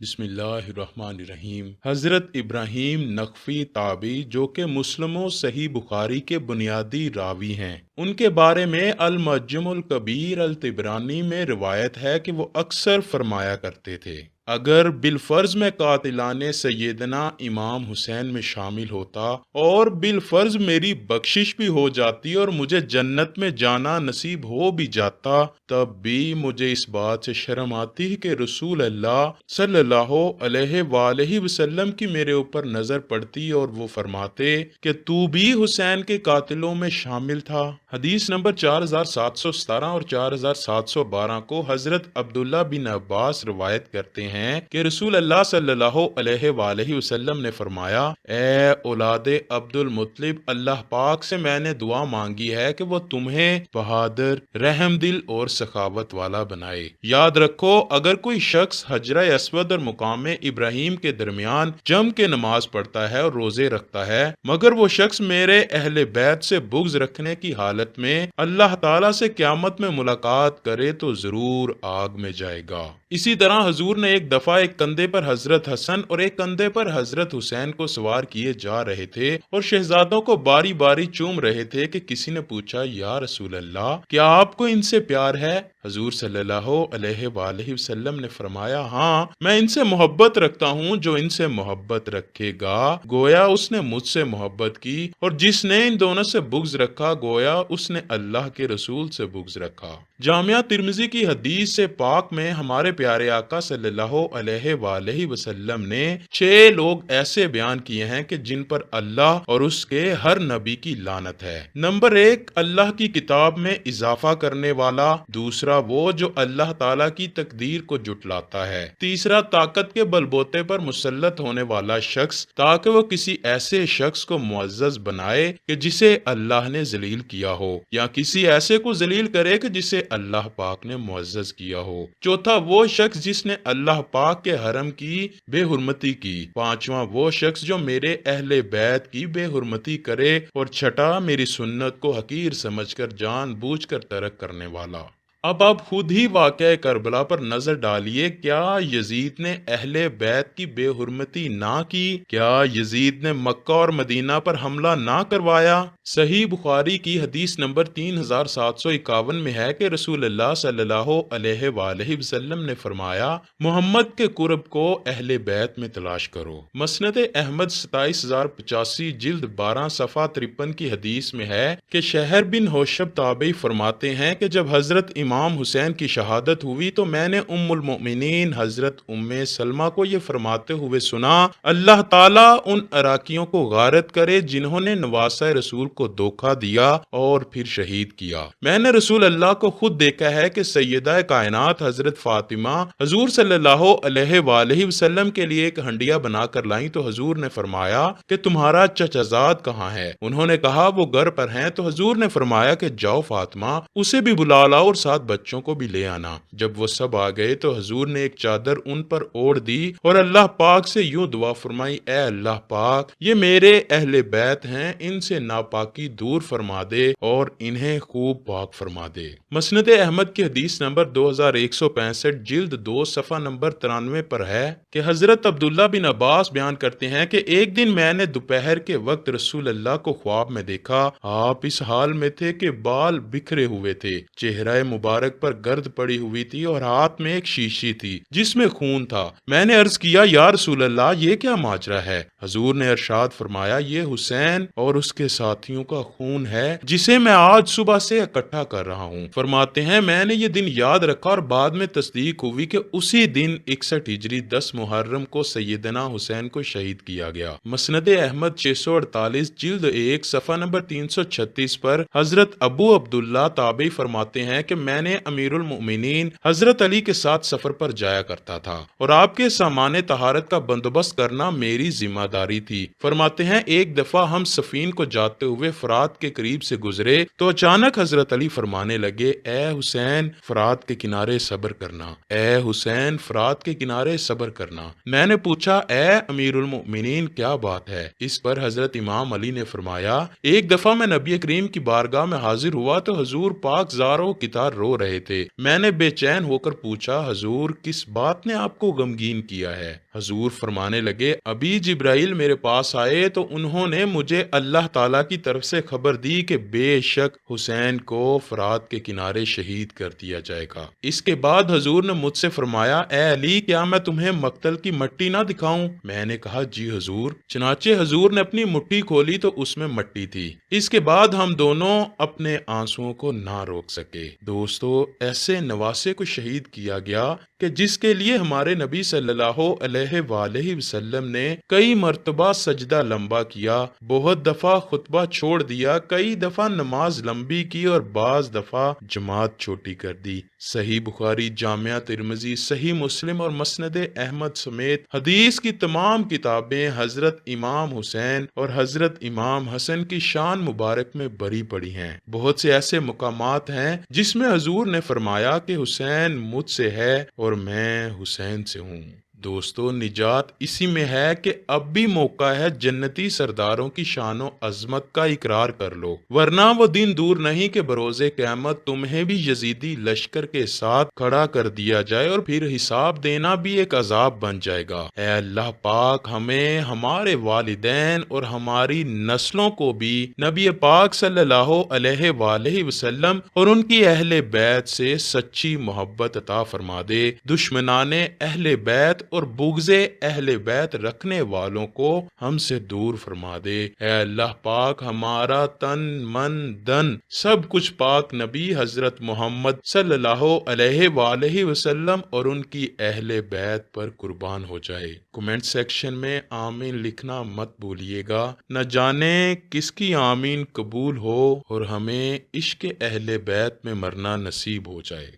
بسم اللہ الرحمن الرحیم۔ حضرت ابراہیم نخفی تابعی جو کہ مسلم و صحیح بخاری کے بنیادی راوی ہیں، ان کے بارے میں المعجم الکبیر الطبرانی میں روایت ہے کہ وہ اکثر فرمایا کرتے تھے، اگر بالفرض میں قاتلان سیدنا امام حسین میں شامل ہوتا اور بالفرض میری بخشش بھی ہو جاتی اور مجھے جنت میں جانا نصیب ہو بھی جاتا، تب بھی مجھے اس بات سے شرم آتی کہ رسول اللہ صلی اللہ علیہ وآلہ وسلم کی میرے اوپر نظر پڑتی اور وہ فرماتے کہ تو بھی حسین کے قاتلوں میں شامل تھا۔ حدیث نمبر 4717 اور 4712 کو حضرت عبداللہ بن عباس روایت کرتے ہیں کہ رسول اللہ صلی اللہ علیہ وآلہ وسلم نے فرمایا، اے اولاد عبد المطلب، اللہ پاک سے میں نے دعا مانگی ہے کہ وہ تمہیں بہادر، رحم دل اور سخاوت والا بنائے۔ یاد رکھو، اگر کوئی شخص حجرہ اسود اور مقام ابراہیم کے درمیان جم کے نماز پڑھتا ہے اور روزے رکھتا ہے، مگر وہ شخص میرے اہل بیت سے بغض رکھنے کی حالت میں اللہ تعالیٰ سے قیامت میں ملاقات کرے تو ضرور آگ میں جائے گا۔ اسی طرح حضور نے ایک دفعہ ایک کندھے پر حضرت حسن اور ایک کندھے پر حضرت حسین کو سوار کیے جا رہے تھے اور شہزادوں کو باری باری چوم رہے تھے کہ کسی نے پوچھا، یا رسول اللہ، کیا آپ کو ان سے پیار ہے؟ حضور صلی اللہ علیہ وآلہ وسلم نے فرمایا، ہاں، میں ان سے محبت رکھتا ہوں، جو ان سے محبت رکھے گا گویا اس نے مجھ سے محبت کی، اور جس نے ان دونوں سے بغض رکھا گویا اس نے اللہ کے رسول سے بغض رکھا۔ جامعہ ترمذی کی حدیث سے پاک میں ہمارے پیارے آقا صلی اللہ علیہ وآلہ وسلم نے 6 لوگ ایسے بیان کیے ہیں کہ جن پر اللہ اور اس کے ہر نبی کی لعنت ہے۔ نمبر 1، اللہ کی کتاب میں اضافہ کرنے والا۔ دوسرا، وہ جو اللہ تعالیٰ کی تقدیر کو جھٹلاتا ہے۔ تیسرا، طاقت کے بل بوتے پر مسلط ہونے والا شخص تاکہ وہ کسی ایسے شخص کو معزز بنائے کہ جسے اللہ نے ذلیل کیا ہو، یا کسی ایسے کو ذلیل کرے کہ جسے اللہ پاک نے معزز کیا ہو۔ چوتھا، وہ شخص جس نے اللہ پاک کے حرم کی بے حرمتی کی۔ پانچواں، وہ شخص جو میرے اہل بیت کی بے حرمتی کرے۔ اور چھٹا، میری سنت کو حقیر سمجھ کر جان بوجھ کر ترک کرنے والا۔ اب آپ خود ہی واقعہ کربلا پر نظر ڈالیے، کیا یزید نے اہل بیت کی بے حرمتی نہ کی؟ کیا یزید نے مکہ اور مدینہ پر حملہ نہ کروایا؟ صحیح بخاری کی حدیث نمبر 3751 میں ہے کہ رسول اللہ صلی اللہ علیہ وآلہ وسلم نے فرمایا، محمد کے قرب کو اہل بیت میں تلاش کرو۔ مسند احمد 27085 جلد 12 صفحہ 53 کی حدیث میں ہے کہ شہر بن حوشب تابعی فرماتے ہیں کہ جب حضرت امام حسین کی شہادت ہوئی تو میں نے ام المؤمنین حضرت ام سلمہ کو یہ فرماتے ہوئے سنا، اللہ تعالیٰ ان عراقیوں کو غارت کرے جنہوں نے نواسہ رسول کو دھوکہ دیا اور پھر شہید کیا۔ میں نے رسول اللہ کو خود دیکھا ہے کہ سیدہ کائنات حضرت فاطمہ حضور صلی اللہ علیہ وآلہ وسلم کے لیے ایک ہنڈیا بنا کر لائیں تو حضور نے فرمایا کہ تمہارا چچا زاد کہاں ہے؟ انہوں نے کہا وہ گھر پر ہیں۔ تو حضور نے فرمایا کہ جاؤ فاطمہ، اسے بھی بلا لاؤ اور 7 بچوں کو بھی لے آنا۔ جب وہ سب آ گئے تو حضور نے ایک چادر ان پر اوڑھ دی اور اللہ پاک سے یوں دعا فرمائی، اے اللہ پاک، یہ میرے اہل بیت ہیں، ان سے ناپاکی دور فرما دے اور انہیں خوب پاک فرما دے۔ مسند احمد کی حدیث نمبر 2165 جلد 2 صفحہ نمبر 93 پر ہے کہ حضرت عبداللہ بن عباس بیان کرتے ہیں کہ ایک دن میں نے دوپہر کے وقت رسول اللہ کو خواب میں دیکھا، آپ اس حال میں تھے کہ بال بکھرے ہوئے تھے، چہرہ مبارک پر گرد پڑی ہوئی تھی اور ہاتھ میں ایک شیشی تھی جس میں خون تھا۔ میں نے عرض کیا، یا رسول اللہ، یہ کیا ماجرا ہے؟ حضور نے ارشاد فرمایا، یہ حسین اور اس کے ساتھیوں کا خون ہے جسے میں آج صبح سے اکٹھا کر رہا ہوں۔ فرماتے ہیں میں نے یہ دن یاد رکھا اور بعد میں تصدیق ہوئی کہ اسی دن 61 ہجری 10 محرم کو سیدنا حسین کو شہید کیا گیا۔ مسند احمد 648 جلد 1 صفحہ نمبر 336 پر حضرت ابو عبداللہ تابعی فرماتے ہیں کہ میں نے امیر المؤمنین حضرت علی کے ساتھ سفر پر جایا کرتا تھا اور آپ کے سامان طہارت کا بندوبست کرنا میری ذمہ داری تھی۔ فرماتے ہیں ایک دفعہ ہم سفین کو جاتے ہوئے فرات کے قریب سے گزرے تو اچانک حضرت علی فرمانے لگے، اے حسین، فرات کے کنارے صبر کرنا، اے حسین، فرات کے کنارے صبر کرنا۔ میں نے پوچھا، اے امیر المؤمنین، کیا بات ہے؟ اس پر حضرت امام علی نے فرمایا، ایک دفعہ میں نبی کریم کی بارگاہ میں حاضر ہوا تو حضور پاک زار و کتار رو رو رہے تھے۔ میں نے بے چین ہو کر پوچھا، حضور کس بات نے آپ کو غمگین کیا ہے؟ حضور فرمانے لگے، ابھی جبرائیل میرے پاس آئے تو انہوں نے مجھے اللہ تعالیٰ کی طرف سے خبر دی کہ بے شک حسین کو فرات کے کنارے شہید کر دیا جائے گا۔ اس کے بعد حضور نے مجھ سے فرمایا، اے علی، کیا میں تمہیں مقتل کی مٹی نہ دکھاؤں؟ میں نے کہا، جی حضور۔ چنانچہ حضور نے اپنی مٹھی کھولی تو اس میں مٹی تھی۔ اس کے بعد ہم دونوں اپنے آنسوؤں کو نہ روک سکے۔ دوستو، ایسے نواسے کو شہید کیا گیا کہ جس کے لیے ہمارے نبی صلی اللہ علیہ وآلہ وسلم نے کئی مرتبہ سجدہ لمبا کیا، بہت دفعہ خطبہ چھوڑ دیا، کئی دفعہ نماز لمبی کی اور بعض دفعہ جماعت چھوٹی کر دی۔ صحیح بخاری، جامعہ ترمذی، صحیح مسلم اور مسند احمد سمیت حدیث کی تمام کتابیں حضرت امام حسین اور حضرت امام حسن کی شان مبارک میں بھری پڑی ہیں۔ بہت سے ایسے مقامات ہیں جس میں حضور نے فرمایا کہ حسین مجھ سے ہے اور میں حسین سے ہوں۔ دوستو، نجات اسی میں ہے کہ اب بھی موقع ہے جنتی سرداروں کی شان و عظمت کا اقرار کر لو، ورنہ وہ دن دور نہیں کہ بروز قیامت تمہیں بھی یزیدی لشکر کے ساتھ کھڑا کر دیا جائے اور پھر حساب دینا بھی ایک عذاب بن جائے گا۔ اے اللہ پاک، ہمیں، ہمارے والدین اور ہماری نسلوں کو بھی نبی پاک صلی اللہ علیہ وآلہ وسلم اور ان کی اہل بیت سے سچی محبت عطا فرما دے۔ دشمنان اہل بیت اور بغض اہل بیت رکھنے والوں کو ہم سے دور فرما دے۔ اے اللہ پاک، ہمارا تن، من، دن سب کچھ پاک نبی حضرت محمد صلی اللہ علیہ وآلہ وسلم اور ان کی اہل بیت پر قربان ہو جائے۔ کمنٹ سیکشن میں آمین لکھنا مت بھولیے گا، نہ جانے کس کی آمین قبول ہو اور ہمیں عشق اہل بیت میں مرنا نصیب ہو جائے۔